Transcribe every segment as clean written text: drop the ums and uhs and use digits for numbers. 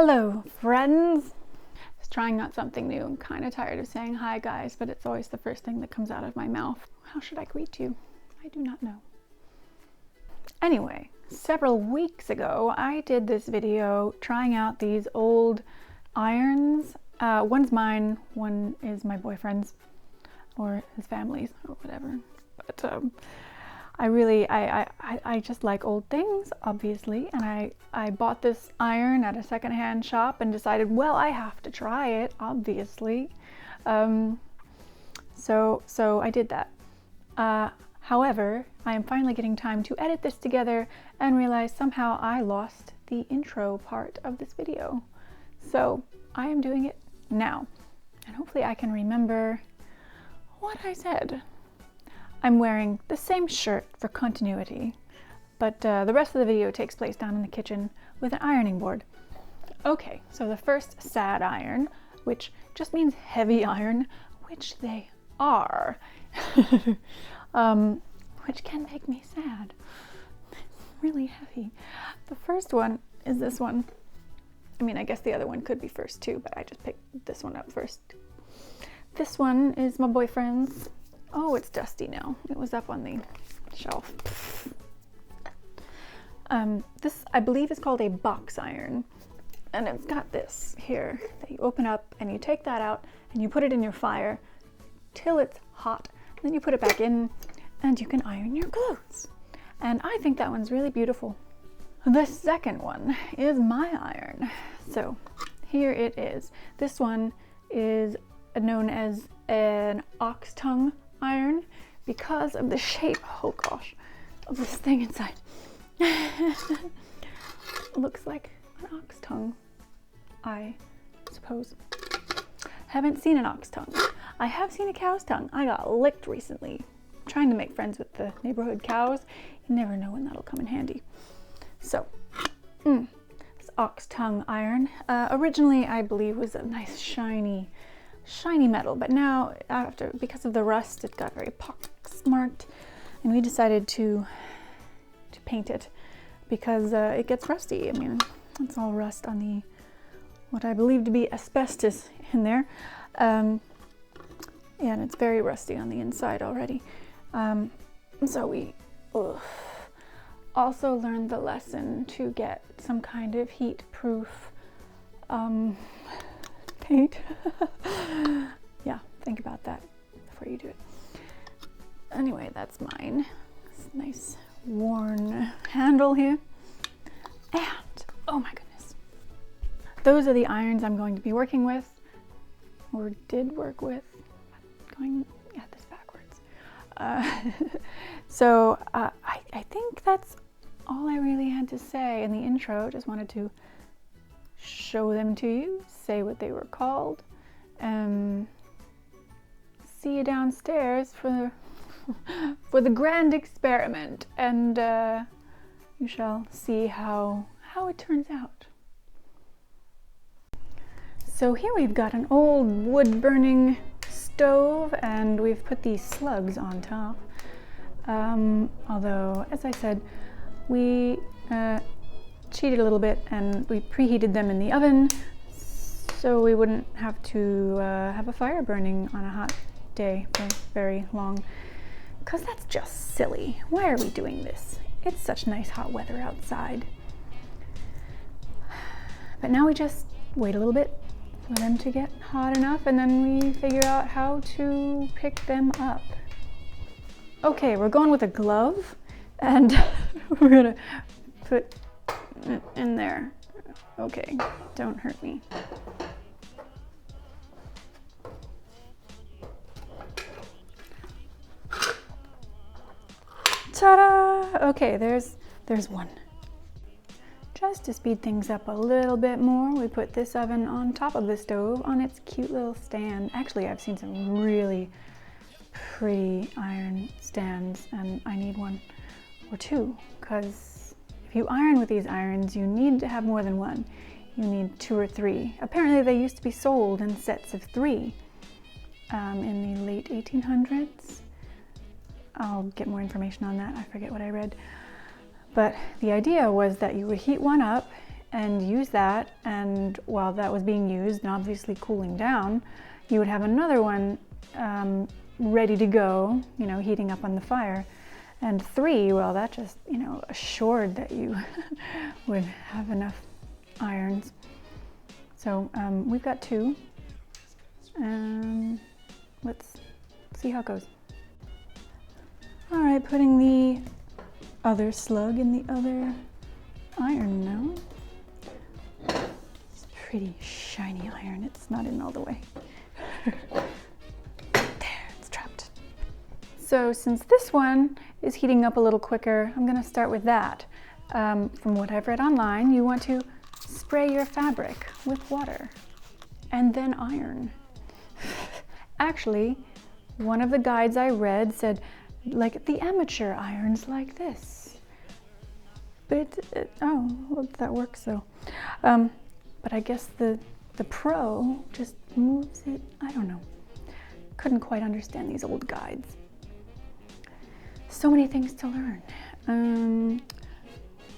Hello, friends. Just trying out something new. I'm kind of tired of saying hi, guys, but it's always the first thing that comes out of my mouth. How should I greet you? I do not know. Anyway, several weeks ago, I did this video trying out these old irons. One's mine, one is my boyfriend's, or his family's, or whatever. But I just like old things, obviously, and I bought this iron at a secondhand shop and decided, well, I have to try it, obviously. So I did that. However, I am finally getting time to edit this together and realize somehow I lost the intro part of this video. So I am doing it now, and hopefully I can remember what I said. I'm wearing the same shirt for continuity, but the rest of the video takes place down in the kitchen with an ironing board. Okay, so the first sad iron, which just means heavy iron, which they are, which can make me sad. It's really heavy. The first one is this one. I mean, I guess the other one could be first too, but I just picked this one up first. This one is my boyfriend's. Oh, it's dusty now. It was up on the shelf. This, I believe, is called a box iron. And it's got this here that you open up and you take that out and you put it in your fire till it's hot. Then you put it back in and you can iron your clothes. And I think that one's really beautiful. The second one is my iron. So here it is. This one is known as an ox tongue iron because of the shape, oh gosh, of this thing inside. It looks like an ox tongue, I suppose. Haven't seen an ox tongue. I have seen a cow's tongue. I got licked recently trying to make friends with the neighborhood cows. You never know when that'll come in handy. So, this ox tongue iron, originally I believe was a nice shiny metal, but now because of the rust, it got very pock-marked, and we decided to paint it because it gets rusty. I mean, it's all rust on the what I believe to be asbestos in there, and it's very rusty on the inside already. So we also learned the lesson to get some kind of heat-proof paint. Yeah, think about that before you do it. Anyway, that's mine. This nice worn handle here. And, oh my goodness. Those are the irons I'm going to be working with, or did work with. I'm going at this backwards. I think that's all I really had to say in the intro. Just wanted to show them to you, say what they were called, see you downstairs for the grand experiment, and you shall see how it turns out. So here we've got an old wood burning stove, and we've put these slugs on top, although, as I said, we cheated a little bit and we preheated them in the oven so we wouldn't have to have a fire burning on a hot day for very long, because that's just silly. Why are we doing this? It's such nice hot weather outside. But now we just wait a little bit for them to get hot enough, and then we figure out how to pick them up. Okay, we're going with a glove, and we're gonna put in there. Okay, don't hurt me. Ta-da! Okay, there's one. Just to speed things up a little bit more, we put this oven on top of the stove on its cute little stand. Actually, I've seen some really pretty iron stands, and I need one or two, because if you iron with these irons, you need to have more than one. You need 2 or 3. Apparently they used to be sold in sets of 3 in the late 1800s. I'll get more information on that. I forget what I read. But the idea was that you would heat one up and use that, and while that was being used and obviously cooling down, you would have another one ready to go, you know, heating up on the fire. And 3, well, that just, you know, assured that you would have enough irons. So we've got 2. Let's see how it goes. All right, putting the other slug in the other iron now. It's pretty shiny iron. It's not in all the way. There, it's trapped. So since this one is heating up a little quicker, I'm gonna start with that. From what I've read online, you want to spray your fabric with water and then iron. Actually, one of the guides I read said, like the amateur irons like this. But oh, well, that works though. But I guess the pro just moves it, I don't know. Couldn't quite understand these old guides. So many things to learn.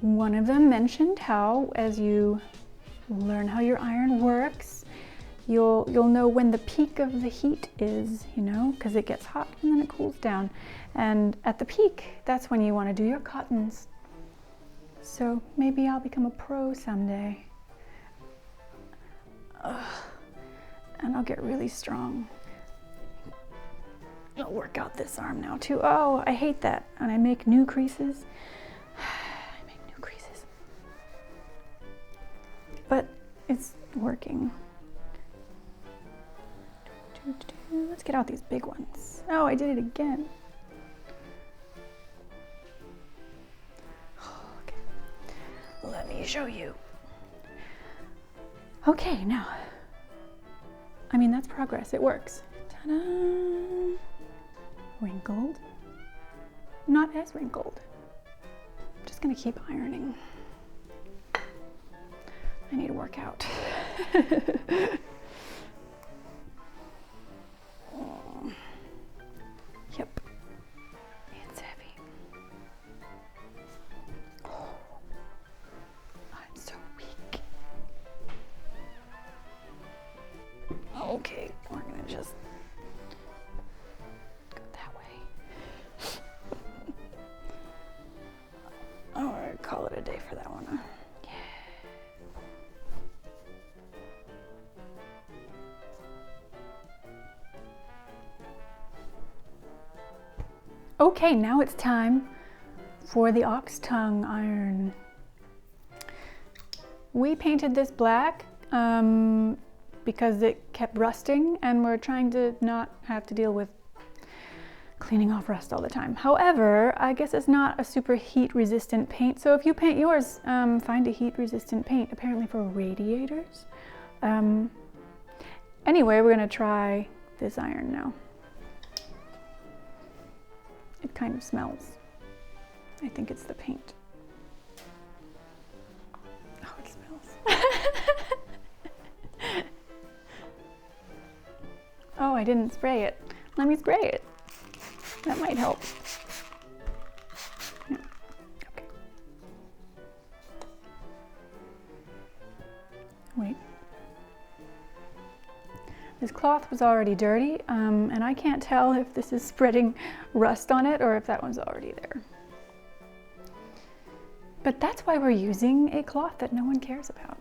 One of them mentioned how, as you learn how your iron works, you'll know when the peak of the heat is, you know, because it gets hot and then it cools down. And at the peak, that's when you want to do your cottons. So maybe I'll become a pro someday. And I'll get really strong. I'll work out this arm now too. Oh, I hate that. And I make new creases. I make new creases. But it's working. Let's get out these big ones. Oh, I did it again. Okay. Let me show you. Okay, now. I mean, that's progress. It works. Ta-da! Wrinkled. Not as wrinkled. Just gonna keep ironing. I need to work out. Yep. It's heavy. Oh, I'm so weak. Okay, we're gonna just go that way. All right, call it a day for that one. Huh? Okay, now it's time for the ox tongue iron. We painted this black because it kept rusting and we're trying to not have to deal with cleaning off rust all the time. However, I guess it's not a super heat resistant paint, so if you paint yours, find a heat resistant paint, apparently for radiators. Anyway, we're gonna try this iron now. It kind of smells. I think it's the paint. Oh, it smells. Oh, I didn't spray it. Let me spray it. That might help. Yeah. Okay. Wait. This cloth was already dirty, and I can't tell if this is spreading rust on it or if that one's already there. But that's why we're using a cloth that no one cares about.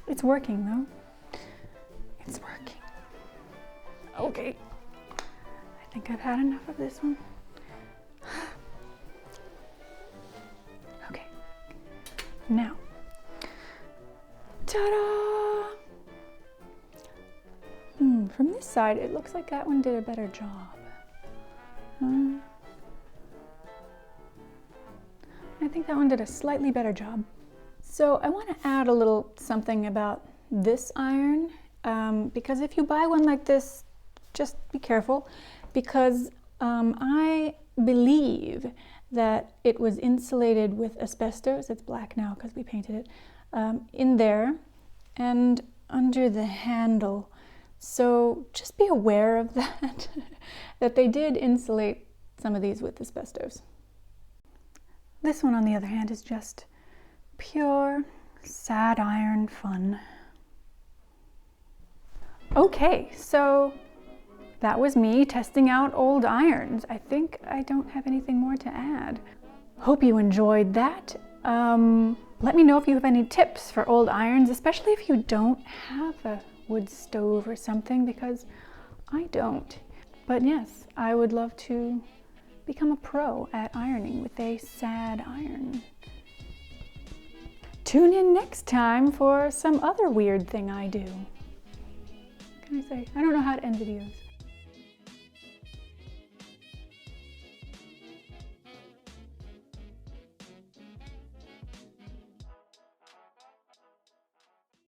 It's working though. It's working. Okay. I think I've had enough of this one. Okay. Now. Ta-da! From this side, it looks like that one did a better job. I think that one did a slightly better job. So I want to add a little something about this iron, because if you buy one like this, just be careful, because I believe that it was insulated with asbestos. It's black now because we painted it in there, and under the handle So just be aware of that, that they did insulate some of these with asbestos. This one, on the other hand, is just pure sad iron fun. Okay, so that was me testing out old irons. I think I don't have anything more to add. Hope you enjoyed that. Let me know if you have any tips for old irons, especially if you don't have a wood stove or something, because I don't. But yes, I would love to become a pro at ironing with a sad iron. Tune in next time for some other weird thing I do. What can I say? I don't know how to end videos.